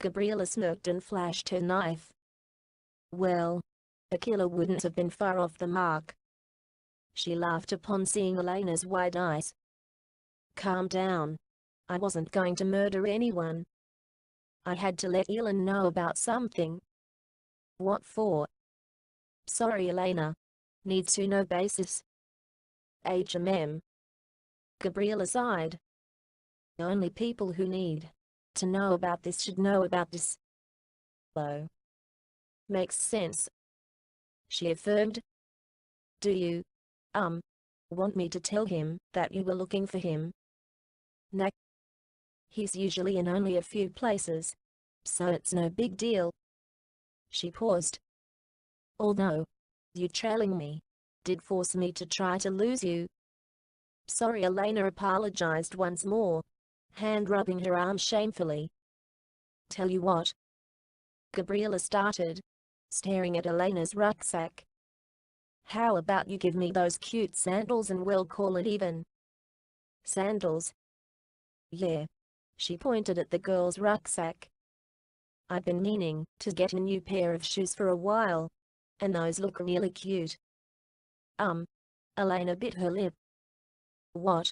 Gabriela smirked and flashed her knife. Well, a killer wouldn't have been far off the mark. She laughed upon seeing Elena's wide eyes. Calm down. I wasn't going to murder anyone. I had to let Elena know about something. What for? Sorry, Elena. Needs to know basis. HMM. Gabriela sighed. Only people who need to know about this should know about this. Oh. Makes sense. She affirmed. Do you, want me to tell him that you were looking for him? Nah. He's usually in only a few places, so it's no big deal. She paused. Although, you trailing me did force me to try to lose you. Sorry, Elena apologized once more, hand rubbing her arm shamefully. Tell you what. Gabriela started, staring at Elena's rucksack. How about you give me those cute sandals and we'll call it even? Sandals? Yeah. She pointed at the girl's rucksack. I've been meaning to get a new pair of shoes for a while, and those look really cute. Elena bit her lip. What?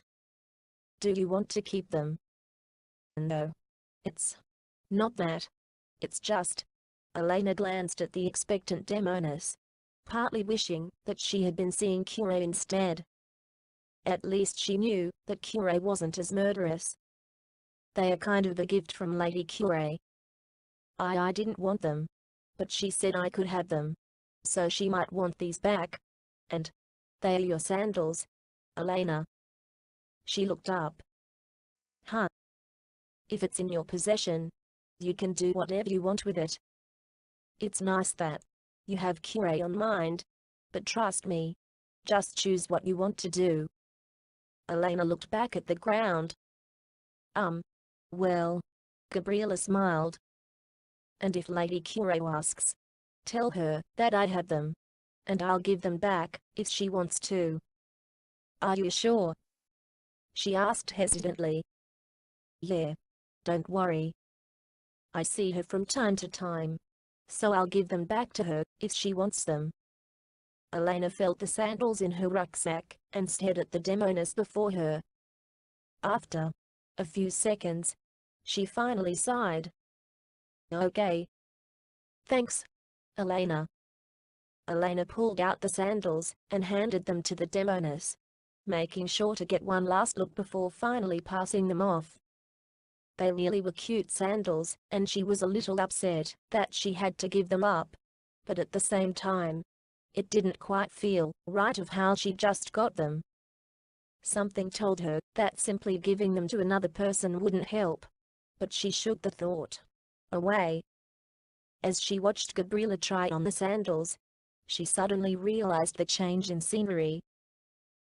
Do you want to keep them? No. It's not that. It's just. Elena glanced at the expectant Demonis, partly wishing that she had been seeing Cure instead. At least she knew that Cure wasn't as murderous. They are kind of a gift from Lady Cure. I didn't want them, but she said I could have them, so she might want these back. And they are your sandals, Elena. She looked up. Huh. If it's in your possession, you can do whatever you want with it. It's nice that you have Cure on mind, but trust me, just choose what you want to do. Elena looked back at the ground. Well, Gabriela smiled. And if Lady Cure asks, tell her that I have them, and I'll give them back if she wants to. Are you sure? She asked hesitantly. Yeah. Don't worry. I see her from time to time, so I'll give them back to her if she wants them. Elena felt the sandals in her rucksack and stared at the Demonis before her. After a few seconds, she finally sighed. Okay. Thanks, Elena. Elena pulled out the sandals and handed them to the Demonis, making sure to get one last look before finally passing them off. They really were cute sandals, and she was a little upset that she had to give them up. But at the same time, it didn't quite feel right of how she just got them. Something told her that simply giving them to another person wouldn't help, but she shook the thought away. As she watched Gabriela try on the sandals, she suddenly realized the change in scenery.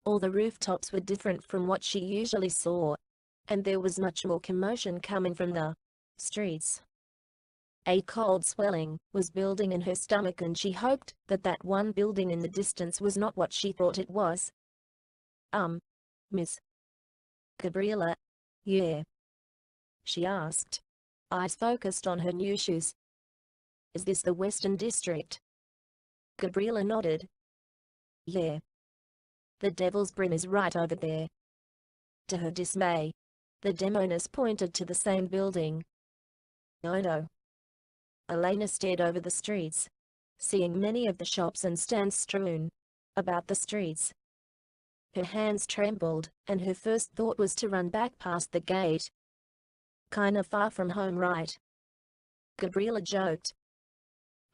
All the rooftops were different from what she usually saw, and there was much more commotion coming from the streets. A cold swelling was building in her stomach, and she hoped that that one building in the distance was not what she thought it was. Miss Gabriela? Yeah? She asked, eyes focused on her new shoes. Is this the Western District? Gabriela nodded. Yeah. The Devil's Brim is right over there. To her dismay, the Demonis pointed to the same building. Oh no. Elena stared over the streets, seeing many of the shops and stands strewn about the streets. Her hands trembled, and her first thought was to run back past the gate. Kinda far from home, right? Gabriela joked.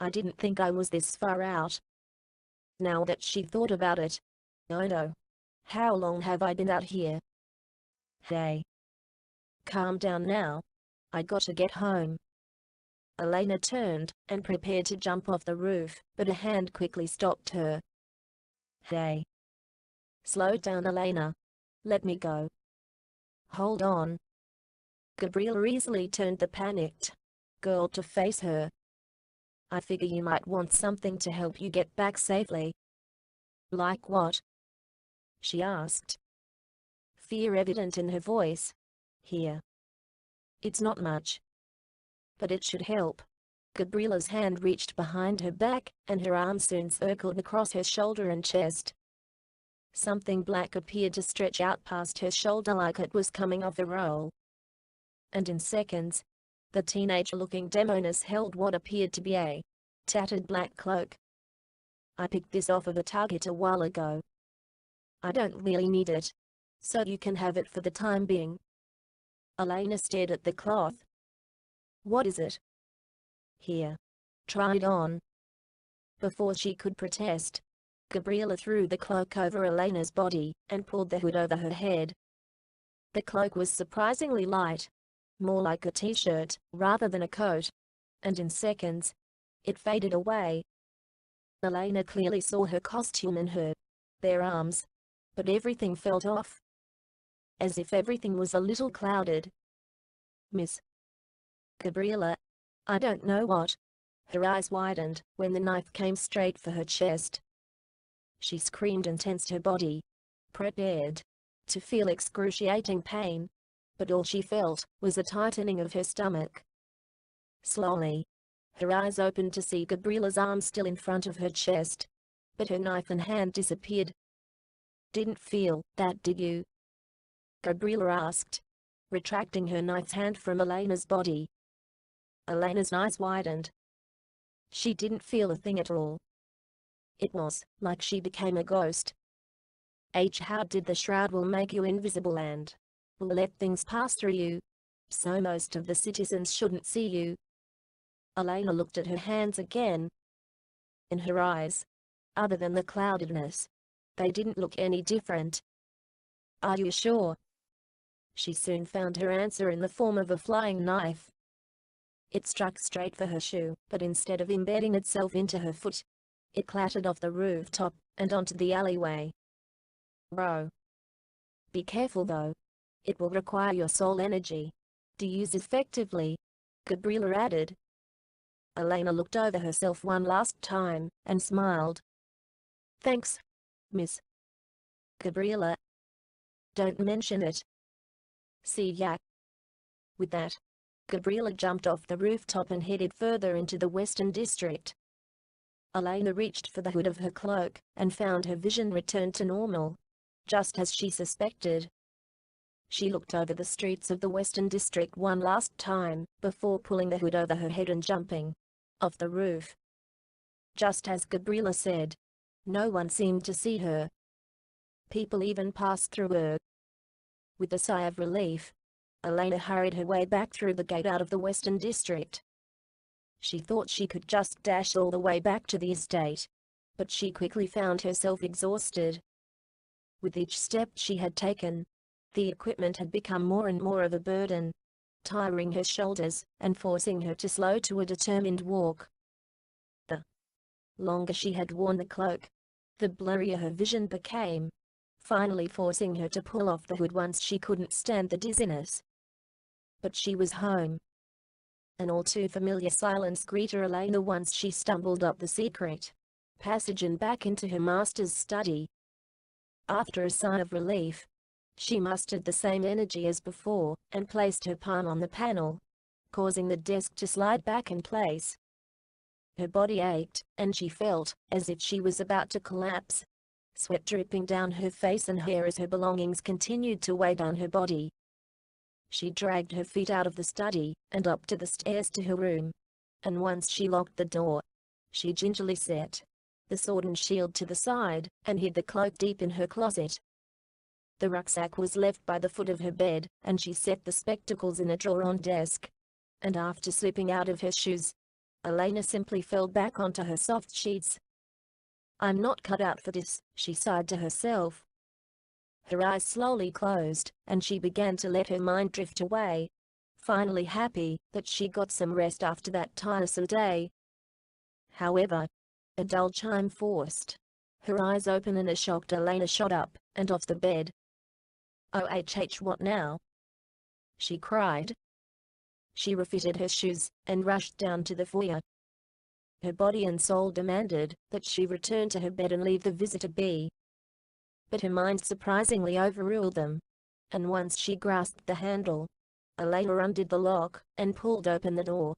I didn't think I was this far out. Now that she thought about it, oh no. How long have I been out here? Hey. Calm down now. I gotta get home. Elena turned and prepared to jump off the roof, but a hand quickly stopped her. Hey. Slow down, Elena. Let me go. Hold on. Gabriela easily turned the panicked girl to face her. I figure you might want something to help you get back safely. Like what? She asked, fear evident in her voice. Here. It's not much. but it should help. Gabriella's hand reached behind her back, and her arm soon circled across her shoulder and chest. Something black appeared to stretch out past her shoulder like it was coming off a roll. And in seconds, the teenage-looking demoness held what appeared to be a tattered black cloak. "I picked this off of a target a while ago. I don't really need it, so you can have it for the time being." Elena stared at the cloth. "What is it?" "Here. Try it on." Before she could protest, Gabriella threw the cloak over Elena's body and pulled the hood over her head. The cloak was surprisingly light, more like a t-shirt rather than a coat, and in seconds, it faded away. Elena clearly saw her costume and her bare arms, but everything felt off, as if everything was a little clouded. "Miss Gabriella, I don't know what." Her eyes widened when the knife came straight for her chest. She screamed and tensed her body, prepared to feel excruciating pain, but all she felt was a tightening of her stomach. Slowly, her eyes opened to see Gabriella's arm still in front of her chest, but her knife and hand disappeared. "Didn't feel that, did you?" Gabriella asked, retracting her knife's hand from Elena's body. Elena's eyes widened. She didn't feel a thing at all. It was like she became a ghost. "How did the shroud will make you invisible and will let things pass through you, so most of the citizens shouldn't see you?" Elena looked at her hands again. In her eyes, other than the cloudedness, they didn't look any different. "Are you sure?" She soon found her answer in the form of a flying knife. It struck straight for her shoe, but instead of embedding itself into her foot, it clattered off the rooftop and onto the alleyway. "Bro. Be careful though. It will require your soul energy to use effectively," Gabriella added. Elena looked over herself one last time and smiled. "Thanks, Miss Gabriella. Don't mention it. See ya." With that, Gabriella jumped off the rooftop and headed further into the Western District. Elena reached for the hood of her cloak and found her vision returned to normal, just as she suspected. She looked over the streets of the Western District one last time before pulling the hood over her head and jumping off the roof. Just as Gabriella said, no one seemed to see her. People even passed through her. With a sigh of relief, Elena hurried her way back through the gate out of the Western District. She thought she could just dash all the way back to the estate, but she quickly found herself exhausted. With each step she had taken, the equipment had become more and more of a burden, tiring her shoulders and forcing her to slow to a determined walk. The longer she had worn the cloak, the blurrier her vision became, finally forcing her to pull off the hood once she couldn't stand the dizziness. But she was home. An all-too-familiar silence greeted Elena once she stumbled up the secret passage and back into her master's study. After a sigh of relief, she mustered the same energy as before and placed her palm on the panel, causing the desk to slide back in place. Her body ached, and she felt as if she was about to collapse, sweat dripping down her face and hair as her belongings continued to weigh down her body. She dragged her feet out of the study and up to the stairs to her room, and once she locked the door, she gingerly set the sword and shield to the side and hid the cloak deep in her closet. The rucksack was left by the foot of her bed, and she set the spectacles in a drawer on desk. And after slipping out of her shoes, Elena simply fell back onto her soft sheets. "I'm not cut out for this," she sighed to herself. Her eyes slowly closed, and she began to let her mind drift away, finally happy that she got some rest after that tiresome day. However, a dull chime forced her eyes open, and a shocked Elena shot up and off the bed. What now?" she cried. She refitted her shoes and rushed down to the foyer. Her body and soul demanded that she return to her bed and leave the visitor be. But her mind surprisingly overruled them, and once she grasped the handle, Elena undid the lock and pulled open the door.